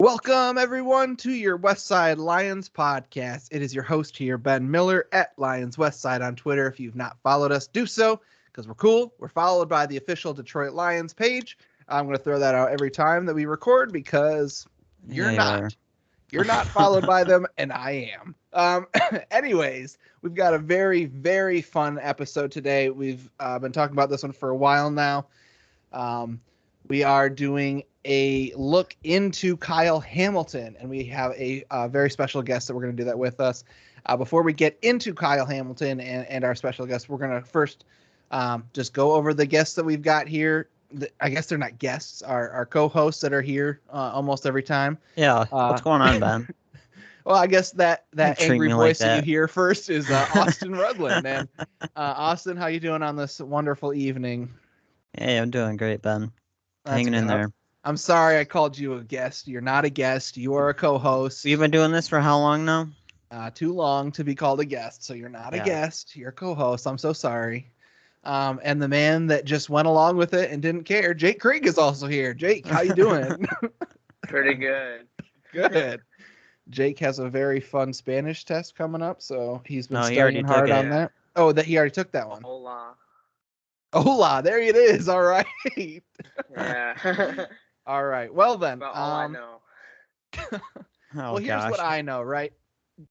Welcome, everyone, to your Westside Lions podcast. It is your host here, Ben Miller, at Lions Westside on Twitter. If you've not followed us, do so, because we're cool. We're followed by the official Detroit Lions page. I'm going to throw that out every time that we record, because you're not. You're not followed by them, and I am. Anyways, we've got a very, very fun episode today. We've been talking about this one for a while now. We are doing a look into Kyle Hamilton, and we have a very special guest that we're going to do that with us. Before we get into Kyle Hamilton and our special guest, we're going to first just go over the guests that we've got here. I guess they're not guests, our co-hosts that are here almost every time. Yeah, what's going on, Ben? Well, I guess that angry voice like that you hear first is Austin Rudland. And Austin, how you doing on this wonderful evening? Hey, I'm doing great, Ben. That's Hanging in good. there. I'm sorry I called you a guest. You're not a guest. You are a co-host. You've been doing this for how long now? Too long to be called a guest. So you're not a guest. You're a co-host. I'm so sorry. And the man that just went along with it and didn't care, Jake Krieg, is also here. Jake, how you doing? Pretty good. Good. Jake has a very fun Spanish test coming up, so he's been he already studying hard took on it. that. Oh, that he already took that one. Hola. There it is. All right. Yeah. All right. Well then. About all I know. Well, here's what I know, right?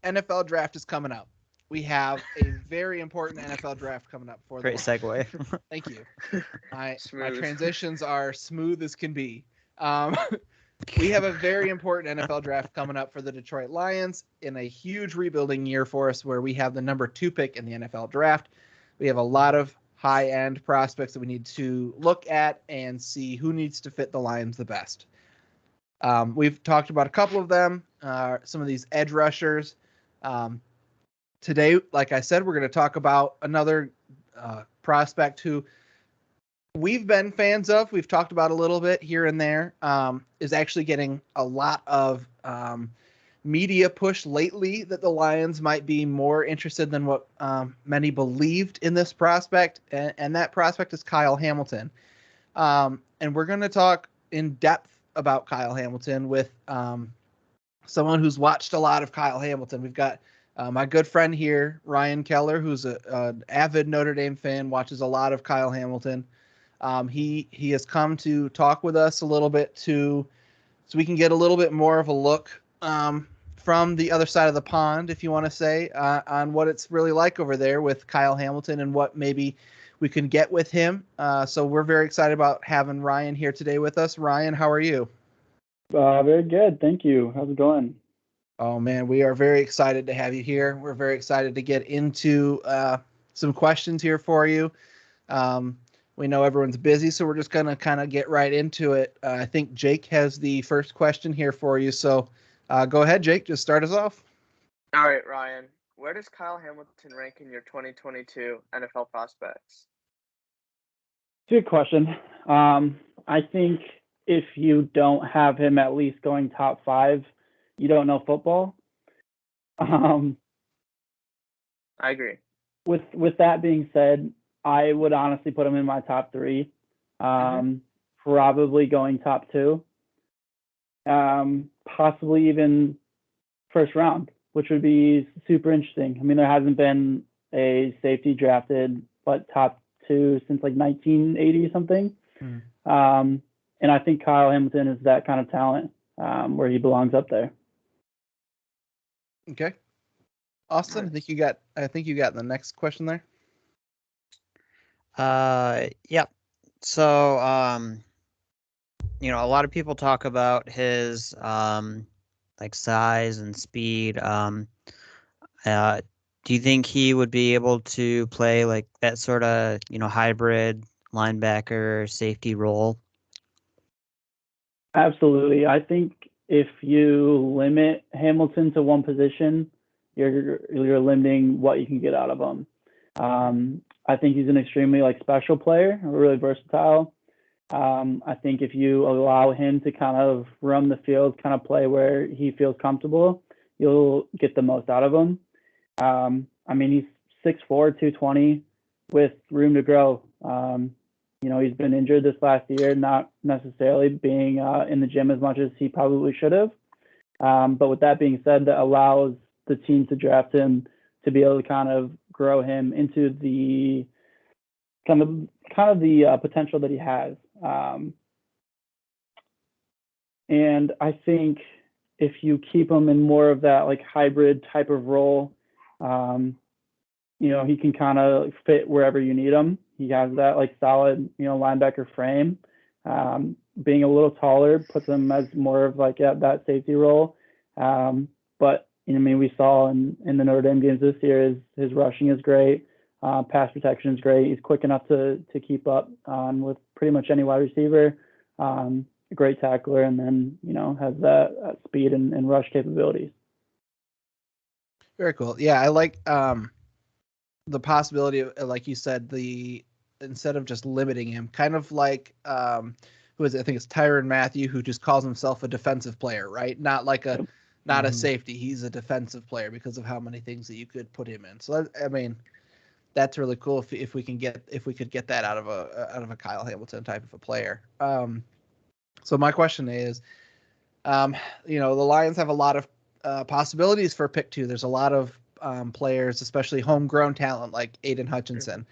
NFL draft is coming up. We have a very important NFL draft coming up for Great segue. Thank you. My transitions are smooth as can be. We have a very important NFL draft coming up for the Detroit Lions in a huge rebuilding year for us, where we have the number 2 pick in the NFL draft. We have a lot of high-end prospects that we need to look at and see who needs to fit the Lions the best. We've talked about a couple of them, some of these edge rushers. Today, like I said, we're going to talk about another prospect who we've been fans of. We've talked about a little bit here and there. Is actually getting a lot of media push lately that the Lions might be more interested than what many believed in this prospect, and that prospect is Kyle Hamilton. And we're going to talk in depth about Kyle Hamilton with someone who's watched a lot of Kyle Hamilton. We've got my good friend here, Ryan Keller, who's an avid Notre Dame fan, watches a lot of Kyle Hamilton. He has come to talk with us a little bit so we can get a little bit more of a look from the other side of the pond, if you want to say, on what it's really like over there with Kyle Hamilton and what maybe we can get with him. So we're very excited about having Ryan here today with us. Ryan, how are you? Very good. Thank you. How's it going? Oh, man, we are very excited to have you here. We're very excited to get into some questions here for you. We know everyone's busy, so we're just going to kind of get right into it. I think Jake has the first question here for you. So go ahead, Jake. Just start us off. All right, Ryan. Where does Kyle Hamilton rank in your 2022 NFL prospects? Good question. I think if you don't have him at least going top 5, you don't know football. I agree. With that being said, I would honestly put him in my top 3. Probably going top 2. Possibly even first round, which would be super interesting. I mean, there hasn't been a safety drafted top 2 since like 1980 something. And I think Kyle Hamilton is that kind of talent where he belongs up there. Okay. Austin, I think you got the next question there. Yep. So, a lot of people talk about his like size and speed. Do you think he would be able to play like that sort of, hybrid linebacker safety role? Absolutely. I think if you limit Hamilton to one position, you're limiting what you can get out of him. I think he's an extremely special player, really versatile. I think if you allow him to kind of run the field, kind of play where he feels comfortable, you'll get the most out of him. I mean, he's 6'4", 220 with room to grow. he's been injured this last year, not necessarily being in the gym as much as he probably should have. But with that being said, that allows the team to draft him to be able to kind of grow him into the kind of the potential that he has. And I think if you keep him in more of that like hybrid type of role, he can kind of fit wherever you need him. He has that like solid, linebacker frame. Being a little taller puts him as more of like that safety role. But we saw in the Notre Dame games this year, his rushing is great. Pass protection is great. He's quick enough to keep up with pretty much any wide receiver. A great tackler, and then has that speed and rush capabilities. Very cool. Yeah, I like the possibility of, like you said, instead of just limiting him, kind of like who is it? I think it's Tyrann Mathieu, who just calls himself a defensive player, right? Not like a a safety. He's a defensive player because of how many things that you could put him in. So that's really cool if we could get that out of a Kyle Hamilton type of a player. So my question is, the Lions have a lot of possibilities for pick 2. There's a lot of players, especially homegrown talent like Aiden Hutchinson.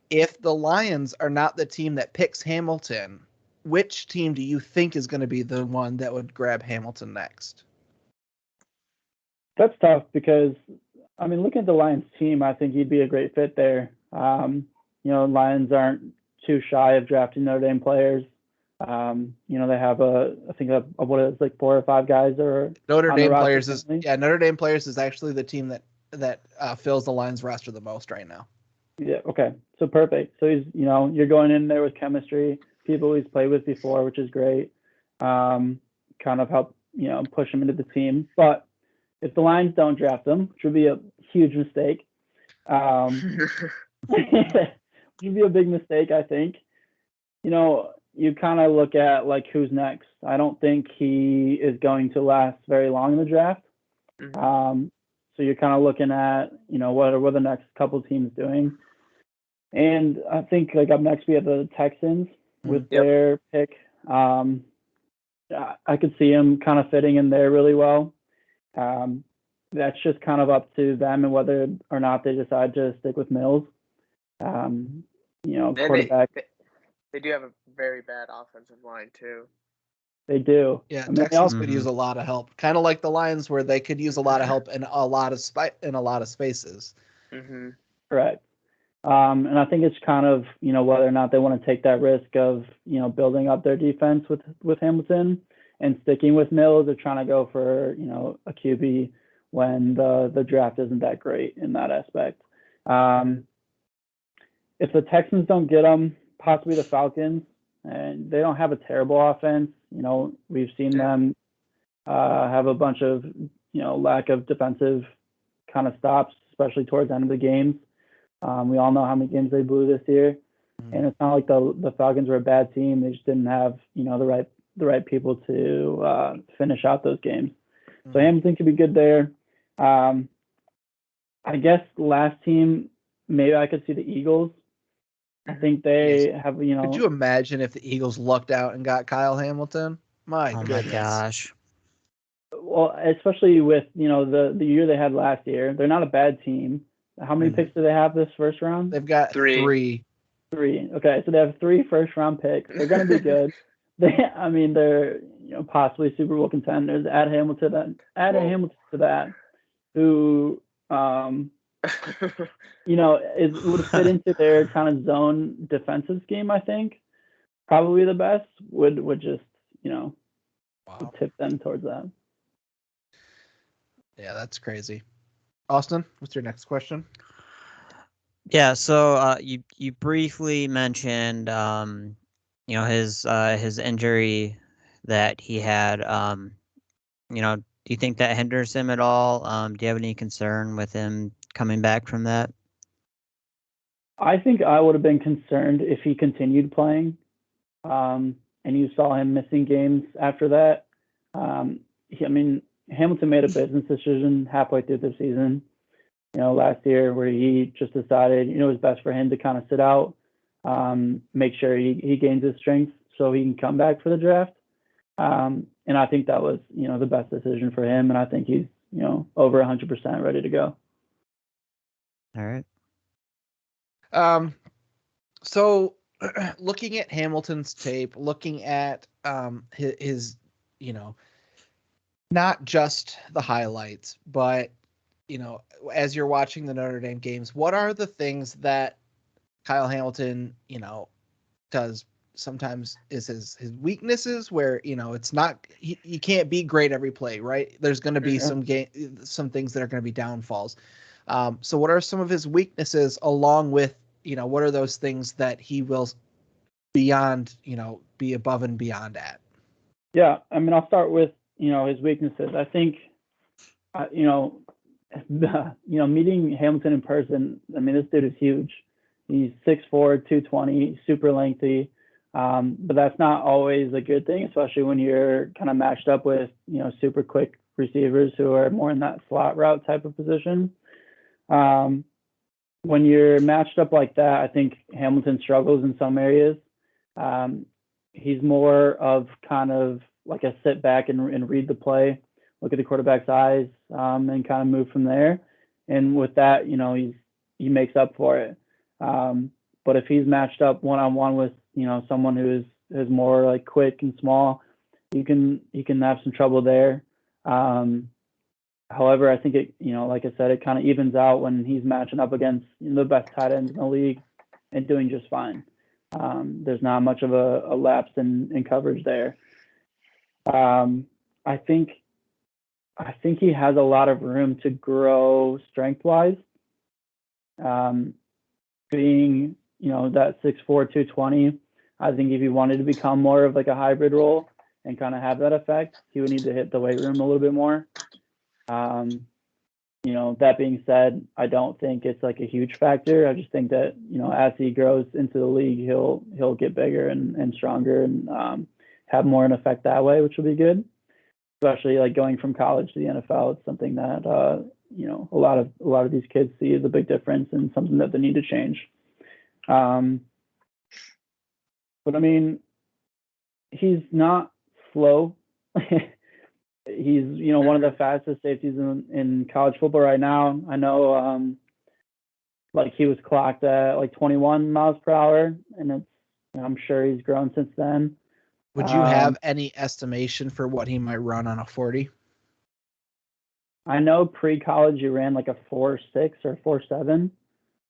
If the Lions are not the team that picks Hamilton, which team do you think is going to be the one that would grab Hamilton next? That's tough because, looking at the Lions team, I think he'd be a great fit there. Lions aren't too shy of drafting Notre Dame players. They have I think what is like 4 or 5 guys or Notre Dame players is Notre Dame players is actually the team that fills the Lions roster the most right now. Yeah. Okay. So perfect. So he's you're going in there with chemistry, people he's played with before, which is great. Kind of help push him into the team. But if the Lions don't draft him, which would be a huge mistake, which would be a big mistake, I think. You kind of look at like who's next. I don't think he is going to last very long in the draft. So you're kind of looking at what are the next couple teams doing, and I think like up next we have the Texans with their pick. I could see him kind of fitting in there really well. That's just kind of up to them and whether or not they decide to stick with Mills. Quarterback. They do have a very bad offensive line too. They do. Yeah, Texans could use a lot of help. Kind of like the Lions, where they could use a lot of help in a lot of spaces. Mm-hmm. Correct. And I think it's kind of whether or not they want to take that risk of building up their defense with Hamilton and sticking with Mills, or trying to go for a QB when the draft isn't that great in that aspect. If the Texans don't get them, possibly the Falcons, and they don't have a terrible offense. We've seen them have a bunch of lack of defensive kind of stops, especially towards the end of the games. We all know how many games they blew this year, and it's not like the Falcons were a bad team. They just didn't have the right people to finish out those games. So Hamilton could be good there. I guess last team, maybe I could see the Eagles. I think they have, Could you imagine if the Eagles lucked out and got Kyle Hamilton? My gosh. Well, especially with, the year they had last year. They're not a bad team. How many picks do they have this first round? They've got 3. 3. Okay, so they have 3 first-round picks. They're going to be good. They're possibly Super Bowl contenders. Add Hamilton to that, who would fit into their kind of zone defensive scheme. I think probably the best would just would tip them towards that. Yeah, that's crazy. Austin, what's your next question? Yeah, so you briefly mentioned his injury that he had. Do you think that hinders him at all? Do you have any concern with him coming back from that? I think I would have been concerned if he continued playing, and you saw him missing games after that. Hamilton made a business decision halfway through the season, last year, where he just decided, it was best for him to kind of sit out. make sure he gains his strength so he can come back for the draft. And I think that was, the best decision for him. And I think he's, over 100% ready to go. All right. So looking at Hamilton's tape, looking at his, not just the highlights, but, as you're watching the Notre Dame games, what are the things that Kyle Hamilton, does sometimes is his weaknesses where, it's not, he can't be great every play, right? There's going to be some things that are going to be downfalls. So what are some of his weaknesses along with, what are those things that he will be above and beyond at? Yeah. I mean, I'll start with, his weaknesses. I think, meeting Hamilton in person, I mean, this dude is huge. He's 6'4", 220, super lengthy. But that's not always a good thing, especially when you're kind of matched up with, super quick receivers who are more in that slot route type of position. When you're matched up like that, I think Hamilton struggles in some areas. He's more of kind of like a sit back and read the play, look at the quarterback's eyes, and kind of move from there. And with that, he makes up for it. But if he's matched up one-on-one with, someone who is more like quick and small, he can have some trouble there. However, I think it, like I said, it kind of evens out when he's matching up against the best tight ends in the league and doing just fine. There's not much of a lapse in coverage there. I think he has a lot of room to grow strength-wise. Being, that 6'4", 220, I think if he wanted to become more of like a hybrid role and kind of have that effect, he would need to hit the weight room a little bit more. That being said, I don't think it's like a huge factor. I just think that, as he grows into the league, he'll get bigger and stronger and have more an effect that way, which will be good. Especially like going from college to the NFL, it's something that a lot of these kids see as a big difference and something that they need to change. But I mean, he's not slow. He's, one of the fastest safeties in college football right now. I know, like he was clocked at like 21 miles per hour, and I'm sure he's grown since then. Would you have any estimation for what he might run on a 40? I know pre-college he ran like a 4.6 or 4.7.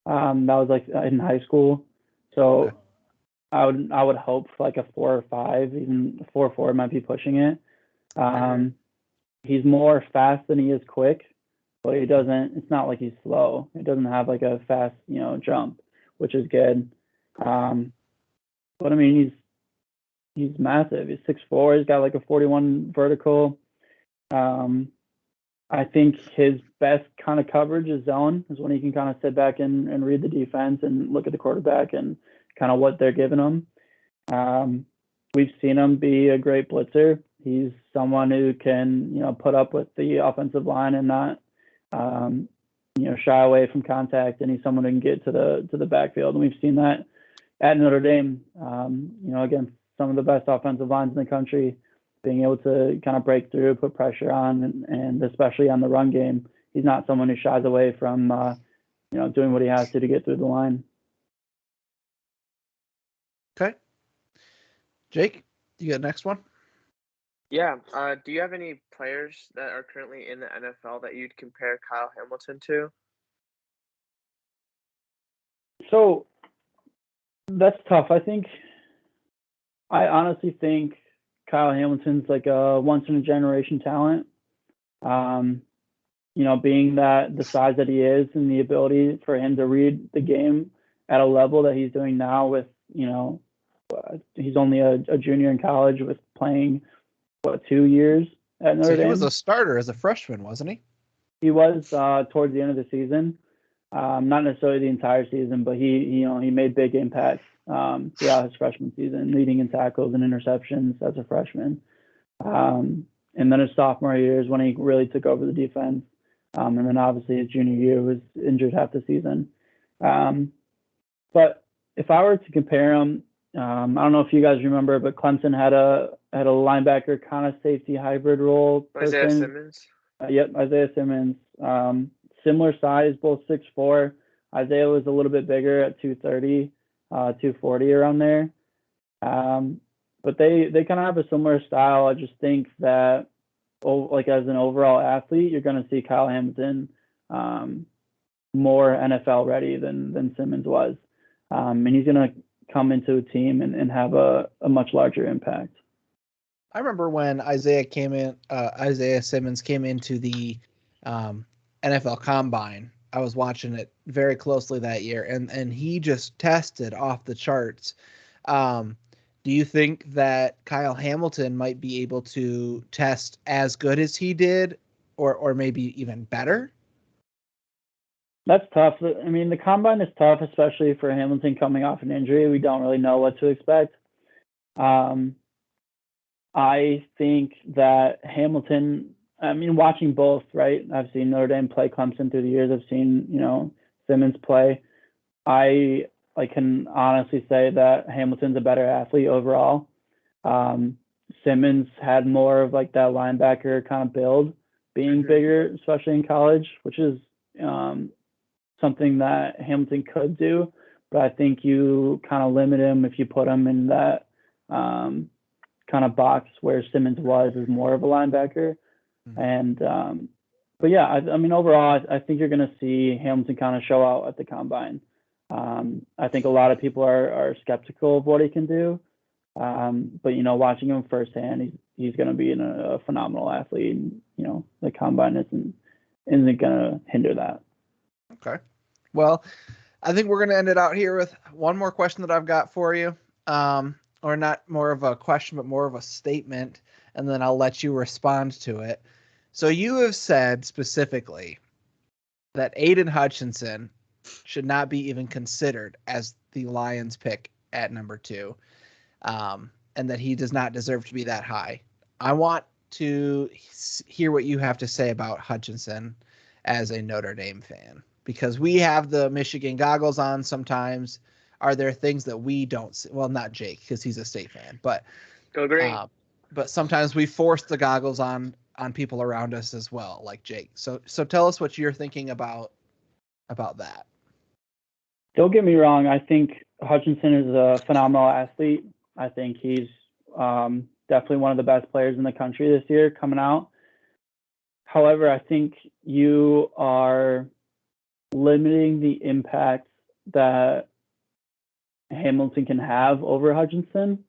That was like in high school. So okay. I would hope for like a 4 or 5, even 4.4 might be pushing it. He's more fast than he is quick, but it's not like he's slow. He doesn't have like a fast, jump, which is good. But I mean, he's massive. He's 6'4". He's got like a 41 vertical. I think his best kind of coverage is zone, is when he can kind of sit back and read the defense and look at the quarterback and kind of what they're giving him. We've seen him be a great blitzer. He's someone who can, put up with the offensive line and not, shy away from contact. And he's someone who can get to the backfield. And we've seen that at Notre Dame, against some of the best offensive lines in the country, being able to kind of break through, put pressure on, and especially on the run game. He's not someone who shies away from, doing what he has to get through the line. Okay. Jake, you got next one? Yeah. Do you have any players that are currently in the NFL that you'd compare Kyle Hamilton to? So that's tough. I honestly think Kyle Hamilton's like a once-in-a-generation talent. Being that the size that he is and the ability for him to read the game at a level that he's doing now with, he's only a junior in college with playing, 2 years at Notre Dame? He was a starter as a freshman, wasn't he? He was towards the end of the season. Not necessarily the entire season, but he made big impacts throughout his freshman season, leading in tackles and interceptions as a freshman. And then his sophomore year is when he really took over the defense. And then obviously his junior year was injured half the season. But if I were to compare them, I don't know if you guys remember, but Clemson had a linebacker kind of safety hybrid role. Isaiah Simmons. Yep, Isaiah Simmons. Similar size, both 6'4". Isaiah was a little bit bigger at 230, 240 around there. But they kind of have a similar style. I just think that, like as an overall athlete, you're going to see Kyle Hamilton more NFL ready than Simmons was. And he's going to come into a team and have a much larger impact. I remember when Isaiah Simmons came into the NFL Combine. I was watching it very closely that year, and he just tested off the charts. Do you think that Kyle Hamilton might be able to test as good as he did, or maybe even better? That's tough. I mean, the Combine is tough, especially for Hamilton coming off an injury. We don't really know what to expect. I think that Hamilton, I mean, watching both, right? I've seen Notre Dame play Clemson through the years. I've seen, Simmons play. I can honestly say that Hamilton's a better athlete overall. Simmons had more of like that linebacker kind of build, being bigger, especially in college, which is something that Hamilton could do. But I think you kind of limit him if you put him in that kind of box where Simmons was as more of a linebacker. And but yeah, I mean, overall, I think you're going to see Hamilton kind of show out at the Combine. I think a lot of people are skeptical of what he can do. But, watching him firsthand, he's going to be a phenomenal athlete. And, the Combine isn't going to hinder that. Okay. Well, I think we're going to end it out here with one more question that I've got for you. Or not more of a question, but more of a statement. And then I'll let you respond to it. So you have said specifically that Aiden Hutchinson should not be even considered as the Lions pick at number 2, and that he does not deserve to be that high. I want to hear what you have to say about Hutchinson as a Notre Dame fan, because we have the Michigan goggles on sometimes. Are there things that we don't see? Well, not Jake, because he's a State fan, but Go Green. But sometimes we force the goggles on people around us as well, like Jake. So tell us what you're thinking about that. Don't get me wrong. I think Hutchinson is a phenomenal athlete. I think he's definitely one of the best players in the country this year coming out. However, I think you are limiting the impact that Hamilton can have over Hutchinson.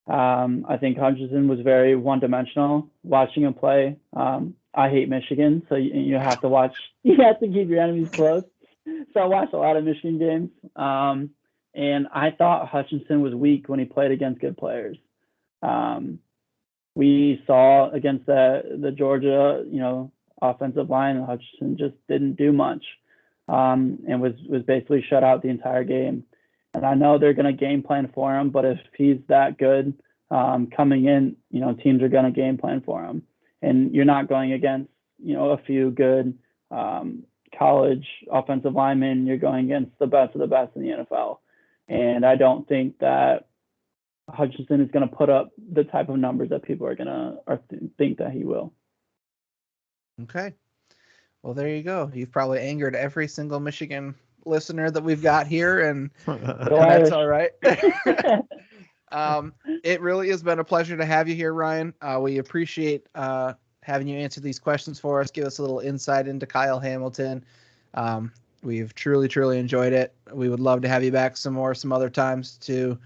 I think Hutchinson was very one-dimensional. Watching him play, I hate Michigan, so you have to watch. You have to keep your enemies close. So I watched a lot of Michigan games, and I thought Hutchinson was weak when he played against good players. We saw against the Georgia, offensive line, Hutchinson just didn't do much, and was basically shut out the entire game. And I know they're going to game plan for him, but if he's that good coming in, teams are going to game plan for him. And you're not going against, a few good college offensive linemen. You're going against the best of the best in the NFL. And I don't think that Hutchinson is going to put up the type of numbers that people are going to think that he will. Okay. Well, there you go. You've probably angered every single Michigan listener that we've got here, and that's all right. It really has been a pleasure to have you here, Ryan. We appreciate having you answer these questions for us, give us a little insight into Kyle Hamilton. We've truly enjoyed it. We would love to have you back some other times to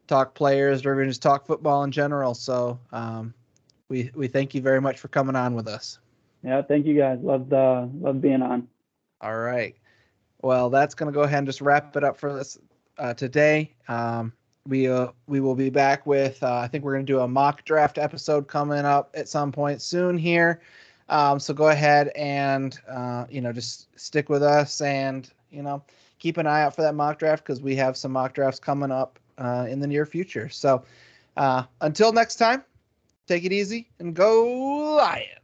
talk players or even just talk football in general. So we thank you very much for coming on with us. Yeah, thank you guys. Love being on. All right. Well, that's going to go ahead and just wrap it up for this today. We will be back with, I think we're going to do a mock draft episode coming up at some point soon here. So go ahead and, just stick with us and, keep an eye out for that mock draft, because we have some mock drafts coming up in the near future. So until next time, take it easy and go Lions.